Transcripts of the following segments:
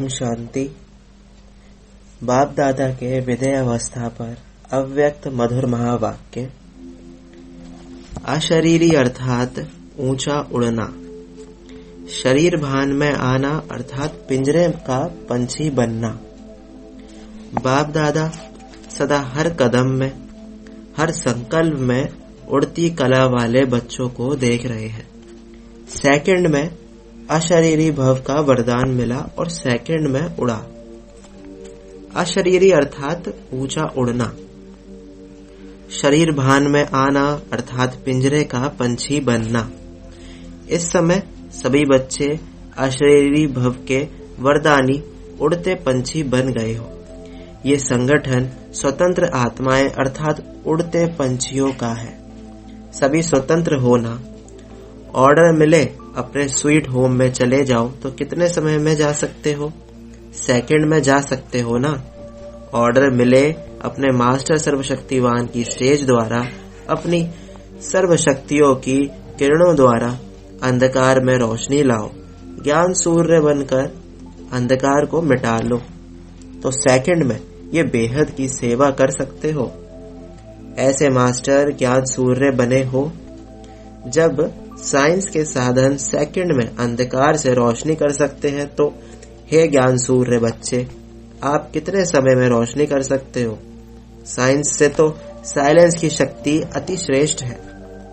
ओम शांति। बाप दादा के विदेह अवस्था पर अव्यक्त मधुर महावाक्य। अशरीरी अर्थात ऊंचा उड़ना, शरीर भान में आना अर्थात पिंजरे का पंछी बनना। बाप दादा सदा हर कदम में, हर संकल्प में उड़ती कला वाले बच्चों को देख रहे हैं। सेकंड में अशरीरी भव का वरदान मिला और सेकंड में उड़ा। अशरीरी अर्थात ऊंचा उड़ना, शरीर भान में आना अर्थात पिंजरे का पंछी बनना। इस समय सभी बच्चे अशरीरी भव के वरदानी उड़ते पंछी बन गए हो। ये संगठन स्वतंत्र आत्माएं अर्थात उड़ते पंछियों का है। सभी स्वतंत्र होना। ऑर्डर मिले अपने स्वीट होम में चले जाओ तो कितने समय में जा सकते हो? सेकंड में जा सकते हो ना। ऑर्डर मिले अपने मास्टर सर्वशक्तिवान की स्टेज द्वारा अपनी सर्वशक्तियों की किरणों द्वारा अंधकार में रोशनी लाओ, ज्ञान सूर्य बनकर अंधकार को मिटा लो, तो सेकंड में ये बेहद की सेवा कर सकते हो। ऐसे मास्टर ज्ञान सूर्य बने हो। जब साइंस के साधन सेकंड में अंधकार से रोशनी कर सकते हैं तो हे ज्ञान सूर्य बच्चे, आप कितने समय में रोशनी कर सकते हो? साइंस से तो साइलेंस की शक्ति अति श्रेष्ठ है।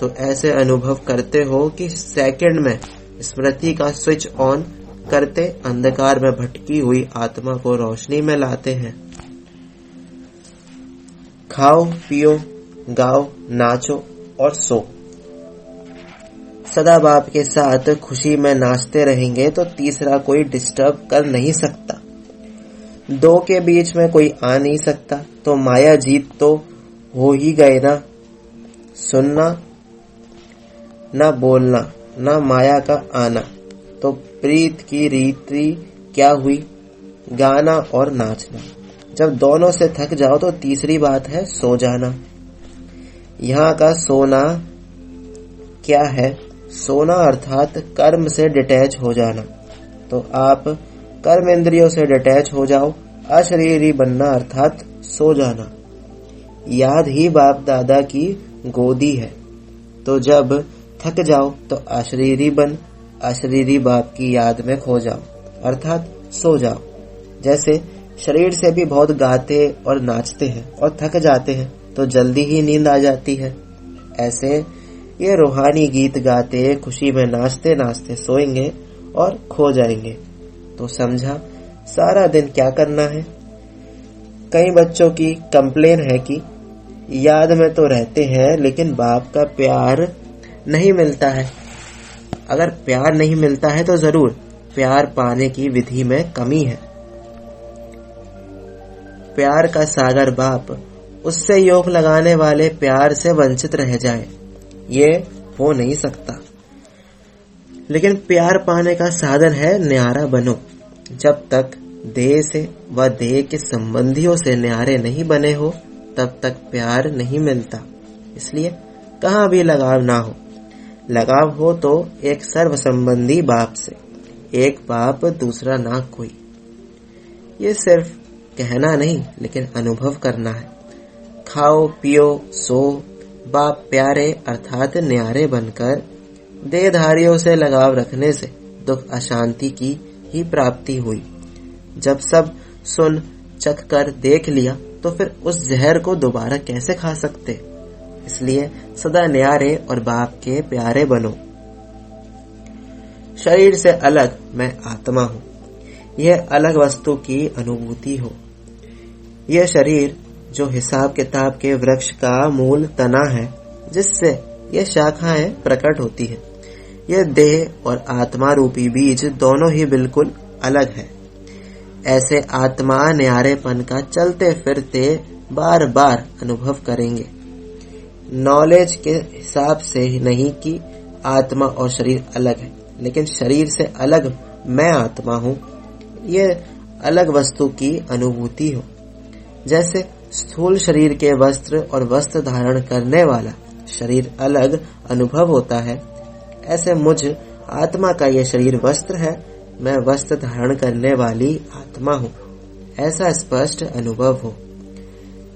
तो ऐसे अनुभव करते हो कि सेकंड में स्मृति का स्विच ऑन करते अंधकार में भटकी हुई आत्मा को रोशनी में लाते हैं। खाओ, पियो, गाओ, नाचो और सो। सदा बाप के साथ खुशी में नाचते रहेंगे तो तीसरा कोई डिस्टर्ब कर नहीं सकता। दो के बीच में कोई आ नहीं सकता। तो माया जीत तो हो ही गए ना। सुनना ना, बोलना ना, माया का आना। तो प्रीत की रीति क्या हुई? गाना और नाचना। जब दोनों से थक जाओ तो तीसरी बात है सो जाना। यहाँ का सोना क्या है? सोना अर्थात कर्म से डिटैच हो जाना। तो आप कर्म इंद्रियों से डिटैच हो जाओ। अशरीरी बनना अर्थात सो जाना। याद ही बाप दादा की गोदी है। तो जब थक जाओ तो अशरीरी बन अशरीरी बाप की याद में खो जाओ अर्थात सो जाओ। जैसे शरीर से भी बहुत गाते और नाचते हैं और थक जाते हैं तो जल्दी ही नींद आ जाती है। ऐसे ये रूहानी गीत गाते खुशी में नाचते नाचते सोएंगे और खो जाएंगे। तो समझा सारा दिन क्या करना है। कई बच्चों की कंप्लेन है कि याद में तो रहते हैं लेकिन बाप का प्यार नहीं मिलता है। अगर प्यार नहीं मिलता है तो जरूर प्यार पाने की विधि में कमी है। प्यार का सागर बाप उससे योग लगाने वाले प्यार से वंचित रह जाए, ये हो नहीं सकता। लेकिन प्यार पाने का साधन है न्यारा बनो। जब तक देह से व देह के संबंधियों से न्यारे नहीं बने हो तब तक प्यार नहीं मिलता। इसलिए कहाँ भी लगाव ना हो। लगाव हो तो एक सर्व संबंधी बाप से, एक बाप दूसरा ना कोई। ये सिर्फ कहना नहीं लेकिन अनुभव करना है। खाओ, पियो, सो, बाप प्यारे अर्थात न्यारे बनकर देहधारियों से लगाव रखने से दुख अशांति की ही प्राप्ति हुई। जब सब सुन चख कर देख लिया तो फिर उस जहर को दोबारा कैसे खा सकते? इसलिए सदा न्यारे और बाप के प्यारे बनो। शरीर से अलग मैं आत्मा हूँ, यह अलग वस्तु की अनुभूति हो। यह शरीर जो हिसाब किताब के वृक्ष का मूल तना है जिससे ये शाखाएं प्रकट होती है। यह देह और आत्मा रूपी बीज दोनों ही बिल्कुल अलग है। ऐसे आत्मा न्यारेपन का चलते फिरते बार बार अनुभव करेंगे। नॉलेज के हिसाब से ही नहीं कि आत्मा और शरीर अलग है, लेकिन शरीर से अलग मैं आत्मा हूँ, ये अलग वस्तु की अनुभूति हो। जैसे स्थूल शरीर के वस्त्र और वस्त्र धारण करने वाला शरीर अलग अनुभव होता है, ऐसे मुझ आत्मा का ये शरीर वस्त्र है, मैं वस्त्र धारण करने वाली आत्मा हूँ, ऐसा स्पष्ट अनुभव हो।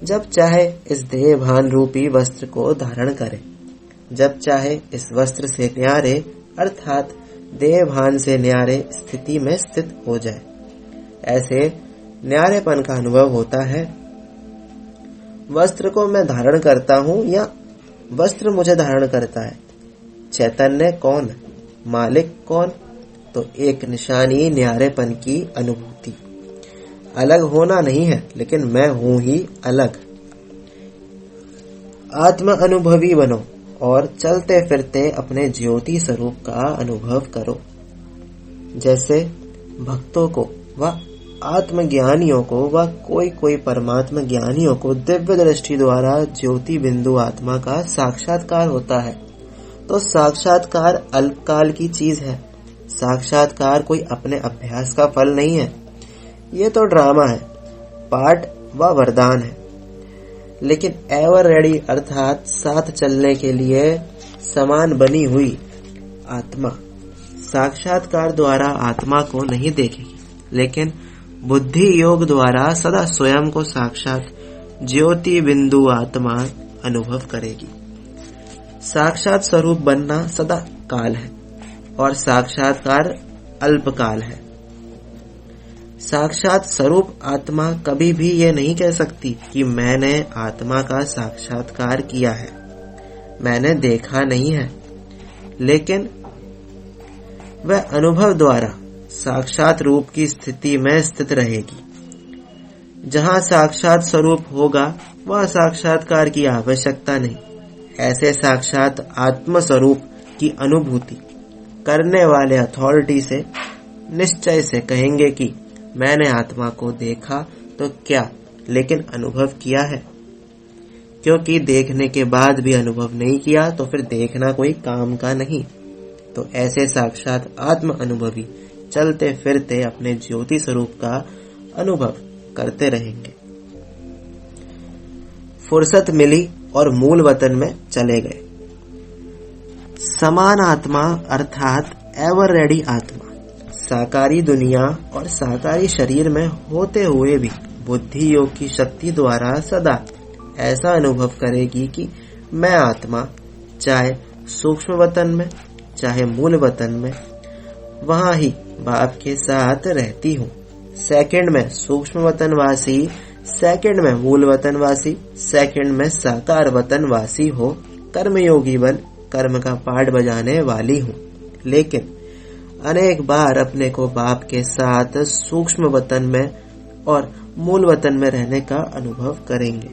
जब चाहे इस देह भान रूपी वस्त्र को धारण करे, जब चाहे इस वस्त्र से न्यारे अर्थात देह भान से न्यारे स्थिति में स्थित हो जाए। ऐसे न्यारेपन का अनुभव होता है। वस्त्र को मैं धारण करता हूँ या वस्त्र मुझे धारण करता है? चैतन्य कौन, मालिक कौन? तो एक निशानी न्यारेपन की अनुभूति। अलग होना नहीं है, लेकिन मैं हूं ही अलग। आत्म अनुभवी बनो और चलते फिरते अपने ज्योति स्वरूप का अनुभव करो। जैसे भक्तों को व आत्मज्ञानियों को व कोई परमात्मा ज्ञानियों को दिव्य दृष्टि द्वारा ज्योति बिंदु आत्मा का साक्षात्कार होता है, तो साक्षात्कार अल्पकाल की चीज है। साक्षात्कार कोई अपने अभ्यास का फल नहीं है। ये तो ड्रामा है, पाठ व वरदान है। लेकिन एवर रेडी अर्थात साथ चलने के लिए समान बनी हुई आत्मा साक्षात्कार द्वारा आत्मा को नहीं देखेगी, लेकिन बुद्धि योग द्वारा सदा स्वयं को साक्षात ज्योति बिंदु आत्मा अनुभव करेगी। साक्षात स्वरूप बनना सदा काल है और साक्षात्कार अल्पकाल है। साक्षात स्वरूप आत्मा कभी भी ये नहीं कह सकती कि मैंने आत्मा का साक्षात्कार किया है, मैंने देखा नहीं है, लेकिन वह अनुभव द्वारा साक्षात रूप की स्थिति में स्थित रहेगी। जहाँ साक्षात स्वरूप होगा वह साक्षात्कार की आवश्यकता नहीं। ऐसे साक्षात आत्म स्वरूप की अनुभूति करने वाले अथॉरिटी से निश्चय से कहेंगे कि मैंने आत्मा को देखा तो क्या, लेकिन अनुभव किया है। क्योंकि देखने के बाद भी अनुभव नहीं किया तो फिर देखना कोई काम का नहीं। तो ऐसे साक्षात आत्म अनुभवी चलते फिरते अपने ज्योति स्वरूप का अनुभव करते रहेंगे। फुर्सत मिली और मूल वतन में चले गए। समान आत्मा अर्थात एवर रेडी आत्मा साकारी दुनिया और साकारी शरीर में होते हुए भी बुद्धि योग की शक्ति द्वारा सदा ऐसा अनुभव करेगी कि मैं आत्मा चाहे सूक्ष्म वतन में चाहे मूल वतन में वहां ही बाप के साथ रहती हूँ। सेकंड में सूक्ष्म वतनवासी, सेकंड में मूल वतनवासी, सेकंड में साकार वतनवासी हो कर्मयोगी बन कर्म का पाठ बजाने वाली हूँ। लेकिन अनेक बार अपने को बाप के साथ सूक्ष्म वतन में और मूल वतन में रहने का अनुभव करेंगे।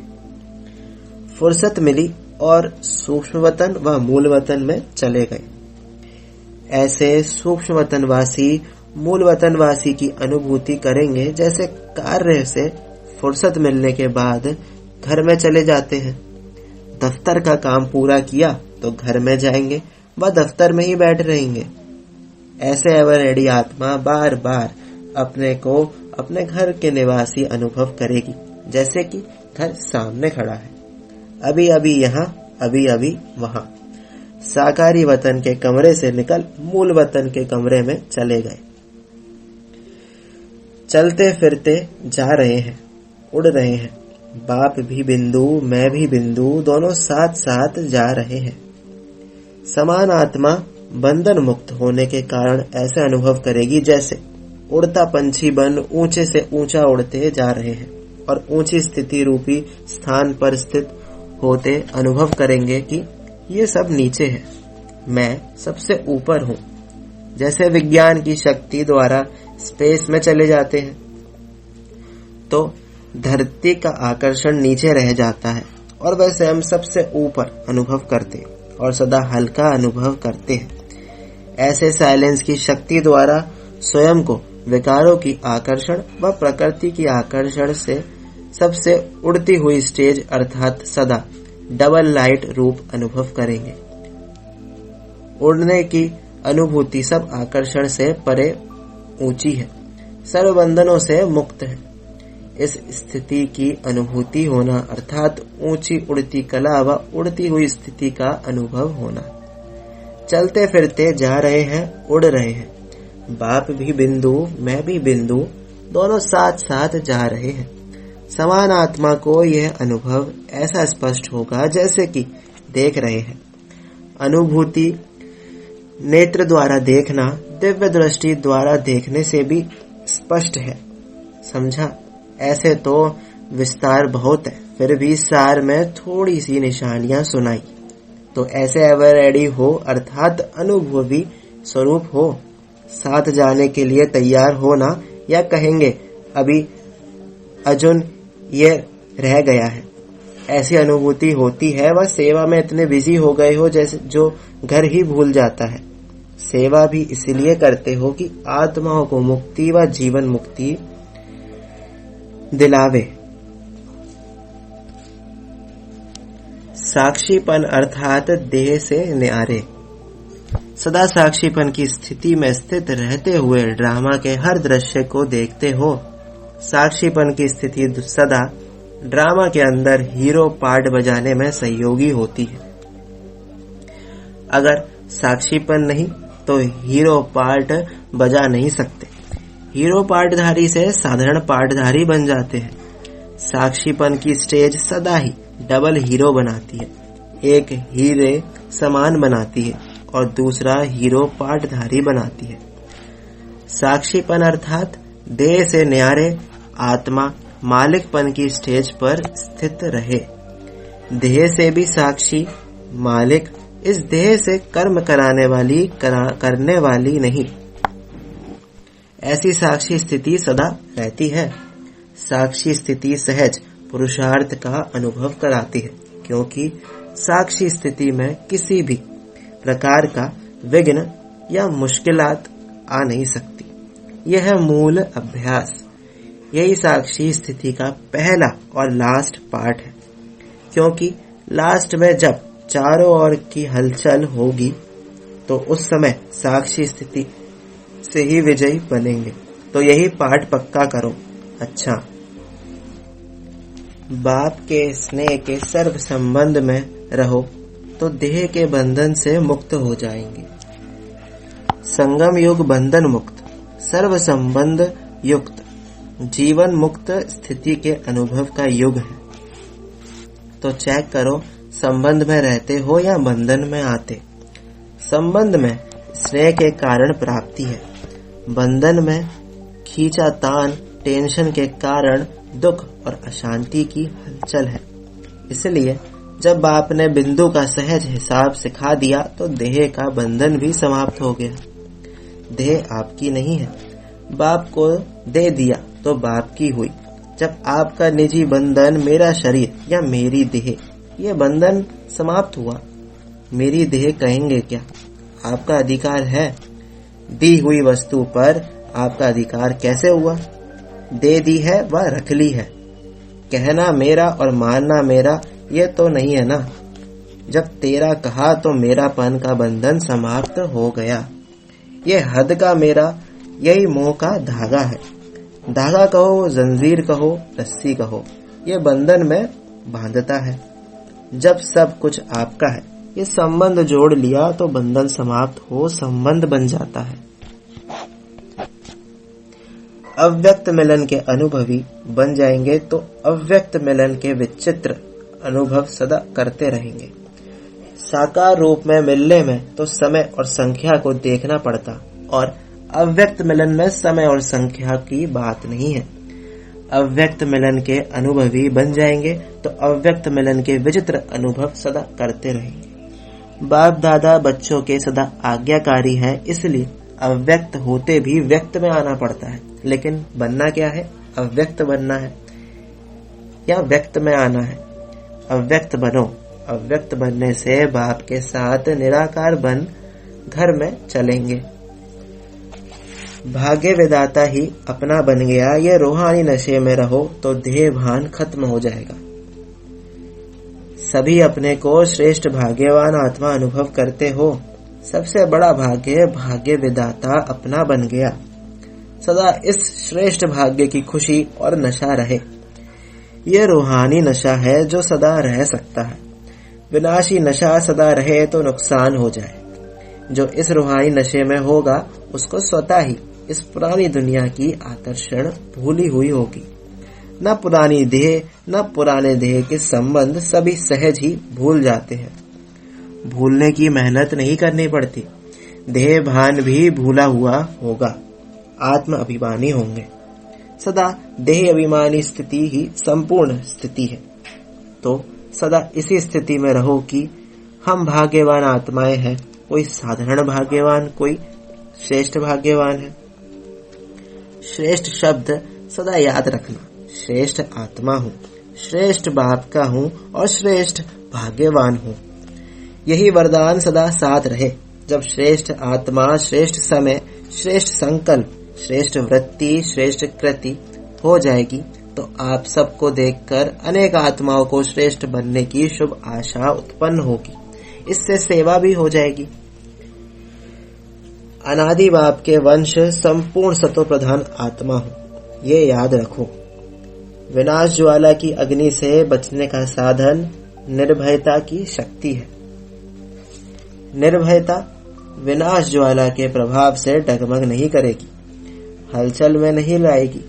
फुर्सत मिली और सूक्ष्म वतन व मूल वतन में चले गए। ऐसे सूक्ष्म वतनवासी मूल वतनवासी की अनुभूति करेंगे जैसे कार्य से फुर्सत मिलने के बाद घर में चले जाते हैं। दफ्तर का काम पूरा किया तो घर में जाएंगे व दफ्तर में ही बैठ रहेंगे। ऐसे एवर रेडी आत्मा बार बार अपने को अपने घर के निवासी अनुभव करेगी, जैसे कि घर सामने खड़ा है, अभी अभी यहाँ अभी अभी वहाँ। साकारी वतन के कमरे से निकल मूल वतन के कमरे में चले गए। चलते फिरते जा रहे हैं, उड़ रहे हैं। बाप भी बिंदु, मैं भी बिंदु, दोनों साथ साथ जा रहे हैं। समान आत्मा बंधन मुक्त होने के कारण ऐसे अनुभव करेगी जैसे उड़ता पंछी बन ऊंचे से ऊंचा उड़ते जा रहे हैं और ऊंची स्थिति रूपी स्थान पर स्थित होते अनुभव करेंगे कि ये सब नीचे है, मैं सबसे ऊपर हूँ। जैसे विज्ञान की शक्ति द्वारा स्पेस में चले जाते हैं तो धरती का आकर्षण नीचे रह जाता है और वैसे हम सबसे ऊपर अनुभव करते और सदा हल्का अनुभव करते हैं। ऐसे साइलेंस की शक्ति द्वारा स्वयं को विकारों की आकर्षण व प्रकृति की आकर्षण से सबसे उड़ती हुई स्टेज अर्थात सदा डबल लाइट रूप अनुभव करेंगे। उड़ने की अनुभूति सब आकर्षण से परे ऊंची है, सर्व बंधनों से मुक्त है। इस स्थिति की अनुभूति होना अर्थात ऊंची उड़ती कला व उड़ती हुई स्थिति का अनुभव होना। चलते फिरते जा रहे हैं, उड़ रहे हैं। बाप भी बिंदु, मैं भी बिंदु, दोनों साथ साथ जा रहे हैं। समान आत्मा को यह अनुभव ऐसा स्पष्ट होगा जैसे कि देख रहे हैं। अनुभूति नेत्र द्वारा देखना दिव्य दृष्टि द्वारा देखने से भी स्पष्ट है। समझा? ऐसे तो विस्तार बहुत है, फिर भी सार में थोड़ी सी निशानियां सुनाई। तो ऐसे एवर रेडी हो अर्थात अनुभवी स्वरूप हो, साथ जाने के लिए तैयार हो ना, या कहेंगे अभी अर्जुन ये रह गया है। ऐसी अनुभूति होती है, वह सेवा में इतने बिजी हो गए हो जैसे जो घर ही भूल जाता है। सेवा भी इसलिए करते हो कि आत्माओं को मुक्ति व जीवन मुक्ति दिलावे। साक्षीपन अर्थात देह से न्यारे। सदा साक्षीपन की स्थिति में स्थित रहते हुए ड्रामा के हर दृश्य को देखते हो। साक्षीपन की स्थिति सदा ड्रामा के अंदर हीरो पार्ट बजाने में सहयोगी होती है। अगर साक्षीपन नहीं तो हीरो पार्ट बजा नहीं सकते। हीरो पार्टधारी से साधारण पार्टधारी बन जाते हैं। साक्षीपन की स्टेज सदा ही डबल हीरो बनाती है। एक हीरे समान बनाती है और दूसरा हीरो पार्टधारी बनाती है। साक्षीपन अर्थात देह से न्यारे आत्मा मालिकपन की स्टेज पर स्थित रहे। देह से भी साक्षी मालिक, इस देह से कर्म कराने वाली करने वाली नहीं। ऐसी साक्षी स्थिति सदा रहती है। साक्षी स्थिति सहज पुरुषार्थ का अनुभव कराती है, क्योंकि साक्षी स्थिति में किसी भी प्रकार का विघ्न या मुश्किलात आ नहीं सकती। यह है मूल अभ्यास। यही साक्षी स्थिति का पहला और लास्ट पार्ट है, क्योंकि लास्ट में जब चारों ओर की हलचल होगी तो उस समय साक्षी स्थिति से ही विजयी बनेंगे। तो यही पार्ट पक्का करो। अच्छा, बाप के स्नेह के सर्व संबंध में रहो तो देह के बंधन से मुक्त हो जाएंगे। संगम युग बंधन मुक्त, सर्व संबंध युक्त, जीवन मुक्त स्थिति के अनुभव का युग है। तो चेक करो, संबंध में रहते हो या बंधन में आते। संबंध में स्नेह के कारण प्राप्ति है, बंधन में खींचा तान टेंशन के कारण दुख और अशांति की हलचल है। इसलिए जब बाप ने बिंदु का सहज हिसाब सिखा दिया तो देह का बंधन भी समाप्त हो गया। देह आपकी नहीं है, बाप को दे दिया तो बाप की हुई। जब आपका निजी बंधन मेरा शरीर या मेरी देह, ये बंधन समाप्त हुआ। मेरी देह कहेंगे क्या? आपका अधिकार है। दी हुई वस्तु पर आपका अधिकार कैसे हुआ? दे दी है व रख ली है। कहना मेरा और मानना मेरा ये तो नहीं है ना। जब तेरा कहा तो मेरापन का बंधन समाप्त हो गया। ये हद का मेरा, यही मोह का धागा है। धागा कहो, जंजीर कहो, रस्सी कहो, ये बंधन में बांधता है। जब सब कुछ आपका है, ये संबंध जोड़ लिया तो बंधन समाप्त हो संबंध बन जाता है। अव्यक्त मिलन के अनुभवी बन जाएंगे तो अव्यक्त मिलन के विचित्र अनुभव सदा करते रहेंगे। साकार रूप में मिलने में तो समय और संख्या को देखना पड़ता, और अव्यक्त मिलन में समय और संख्या की बात नहीं है। अव्यक्त मिलन के अनुभवी बन जाएंगे तो अव्यक्त मिलन के विचित्र अनुभव सदा करते रहेंगे। बाप दादा बच्चों के सदा आज्ञाकारी हैं, इसलिए अव्यक्त होते भी व्यक्त में आना पड़ता है। लेकिन बनना क्या है? अव्यक्त बनना है या व्यक्त में आना है? अव्यक्त बनो। अव्यक्त बनने से बाप के साथ निराकार बन घर में चलेंगे। भाग्य विदाता ही अपना बन गया, ये रूहानी नशे में रहो तो देह भान खत्म हो जाएगा। सभी अपने को श्रेष्ठ भाग्यवान आत्मा अनुभव करते हो। सबसे बड़ा भाग्य भाग्य विदाता अपना बन गया। सदा इस श्रेष्ठ भाग्य की खुशी और नशा रहे। यह रूहानी नशा है जो सदा रह सकता है। विनाशी नशा सदा रहे तो नुकसान हो जाए। जो इस रूहानी नशे में होगा उसको स्वतः ही इस पुरानी दुनिया की आकर्षण भूली हुई होगी। न पुरानी देह न पुराने देह के संबंध सभी सहज ही भूल जाते हैं। भूलने की मेहनत नहीं करनी पड़ती। देह भान भी भूला हुआ होगा। आत्म अभिमानी होंगे। सदा देह अभिमानी स्थिति ही संपूर्ण स्थिति है। तो सदा इसी स्थिति में रहो कि हम भाग्यवान आत्माएं हैं। कोई साधारण भाग्यवान, कोई श्रेष्ठ भाग्यवान है। श्रेष्ठ शब्द सदा याद रखना। श्रेष्ठ आत्मा हूँ, श्रेष्ठ बाप का हूँ और श्रेष्ठ भाग्यवान हूँ। यही वरदान सदा साथ रहे। जब श्रेष्ठ आत्मा, श्रेष्ठ समय, श्रेष्ठ संकल्प, श्रेष्ठ वृत्ति, श्रेष्ठ कृति हो जाएगी तो आप सबको देखकर अनेक आत्माओं को श्रेष्ठ बनने की शुभ आशा उत्पन्न होगी। इससे सेवा भी हो जाएगी। अनादि बाप के वंश संपूर्ण सतो प्रधान आत्मा हूँ, ये याद रखो। विनाश ज्वाला की अग्नि से बचने का साधन निर्भयता की शक्ति है। निर्भयता विनाश ज्वाला के प्रभाव से डगमग नहीं करेगी, हलचल में नहीं लाएगी।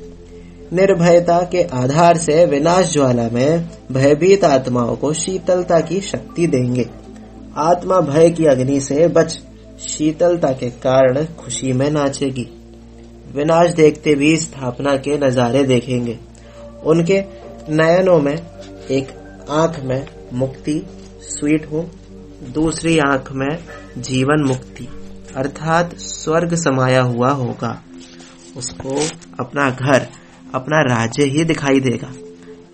निर्भयता के आधार से विनाश ज्वाला में भयभीत आत्माओं को शीतलता की शक्ति देंगे। आत्मा भय की अग्नि से बच शीतलता के कारण खुशी में नाचेगी। विनाश देखते भी स्थापना के नजारे देखेंगे। उनके नयनों में एक आंख में मुक्ति स्वीट हो, दूसरी आंख में जीवन मुक्ति अर्थात स्वर्ग समाया हुआ होगा। उसको अपना घर, अपना राज्य ही दिखाई देगा।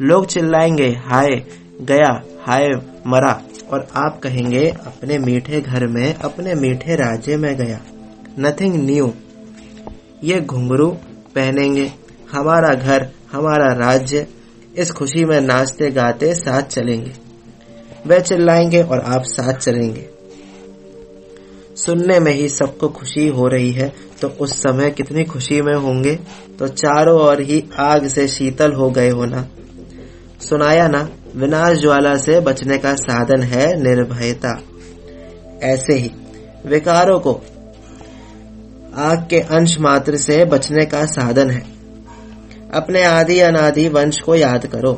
लोग चिल्लाएंगे हाय गया, हाय मरा, और आप कहेंगे अपने मीठे घर में, अपने मीठे राज्य में गया। Nothing new. ये घुंघरू पहनेंगे, हमारा घर, हमारा राज्य। इस खुशी में नाचते गाते साथ चलेंगे। वे चिल्लाएंगे और आप साथ चलेंगे। सुनने में ही सबको खुशी हो रही है तो उस समय कितनी खुशी में होंगे। तो चारों ओर ही आग से शीतल हो गए हो ना। सुनाया ना, विनाश ज्वाला से बचने का साधन है निर्भयता। ऐसे ही विकारों को आग के अंश मात्र से बचने का साधन है। अपने आदि अनादि वंश को याद करो।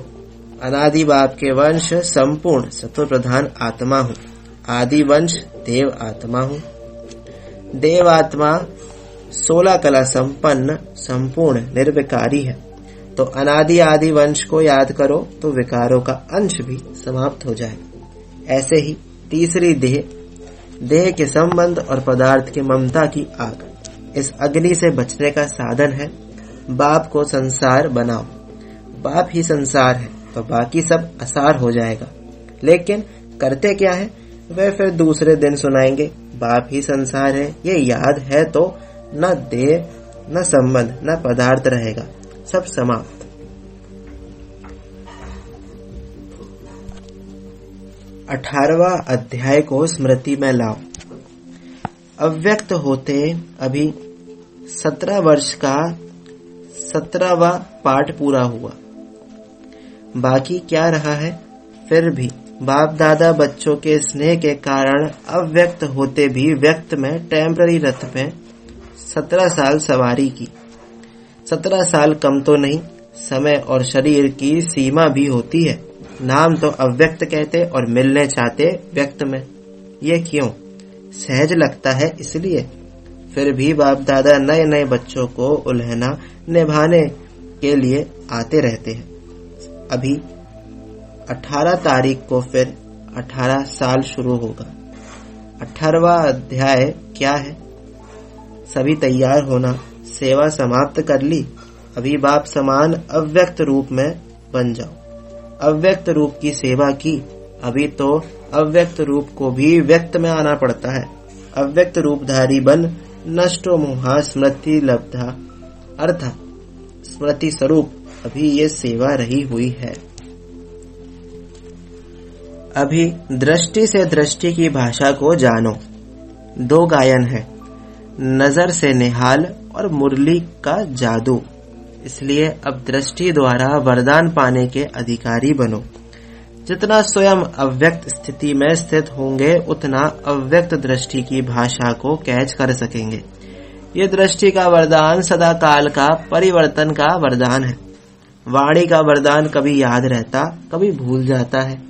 अनादि बाप के वंश संपूर्ण सत्व प्रधान आत्मा हूँ। आदि वंश देव आत्मा हूँ। देव आत्मा 16 कला संपन्न संपूर्ण निर्विकारी है। तो अनादि आदि वंश को याद करो तो विकारों का अंश भी समाप्त हो जाए। ऐसे ही तीसरी देह के संबंध और पदार्थ की ममता की आग, इस अग्नि से बचने का साधन है। बाप को संसार बनाओ। बाप ही संसार है तो बाकी सब असार हो जाएगा। लेकिन करते क्या है वे फिर दूसरे दिन सुनाएंगे, बाप ही संसार है। ये याद है तो न देह न संबंध न पदार्थ रहेगा, सब समाप्त। अठारहवां अध्याय को स्मृति में लाओ। अव्यक्त होते अभी 17 वर्ष का 17वां पाठ पूरा हुआ। बाकी क्या रहा है। फिर भी बाप दादा बच्चों के स्नेह के कारण अव्यक्त होते भी व्यक्त में टेम्पररी रथ में 17 साल सवारी की। 17 साल कम तो नहीं। समय और शरीर की सीमा भी होती है। नाम तो अव्यक्त कहते और मिलने चाहते व्यक्त में। ये क्यों? सहज लगता है इसलिए। फिर भी बाप दादा नए नए बच्चों को उल्हना निभाने के लिए आते रहते हैं। अभी 18 तारीख को फिर 18 साल शुरू होगा। 18वां अध्याय क्या है? सभी तैयार होना। सेवा समाप्त कर ली। अभी बाप समान अव्यक्त रूप में बन जाओ। अव्यक्त रूप की सेवा की। अभी तो अव्यक्त रूप को भी व्यक्त में आना पड़ता है। अव्यक्त रूपधारी बन नष्टो मोहा स्मृति लब्धा अर्थात स्मृति स्वरूप अभी ये सेवा रही हुई है। अभी दृष्टि से दृष्टि की भाषा को जानो। 2 गायन है, नजर से निहाल और मुरली का जादू। इसलिए अब दृष्टि द्वारा वरदान पाने के अधिकारी बनो। जितना स्वयं अव्यक्त स्थिति में स्थित होंगे उतना अव्यक्त दृष्टि की भाषा को कैच कर सकेंगे। ये दृष्टि का वरदान सदा काल का परिवर्तन का वरदान है। वाणी का वरदान कभी याद रहता, कभी भूल जाता है,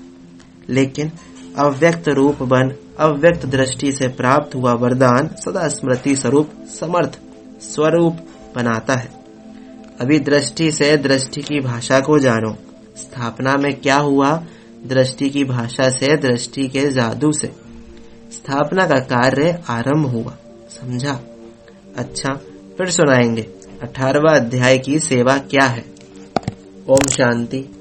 लेकिन अव्यक्त रूप बन अव्यक्त दृष्टि से प्राप्त हुआ वरदान सदा स्मृति स्वरूप समर्थ स्वरूप बनाता है। अभी दृष्टि से दृष्टि की भाषा को जानो। स्थापना में क्या हुआ? दृष्टि की भाषा से, दृष्टि के जादू से स्थापना का कार्य आरंभ हुआ। समझा? अच्छा, फिर सुनाएंगे 18वां अध्याय की सेवा क्या है। ओम शांति।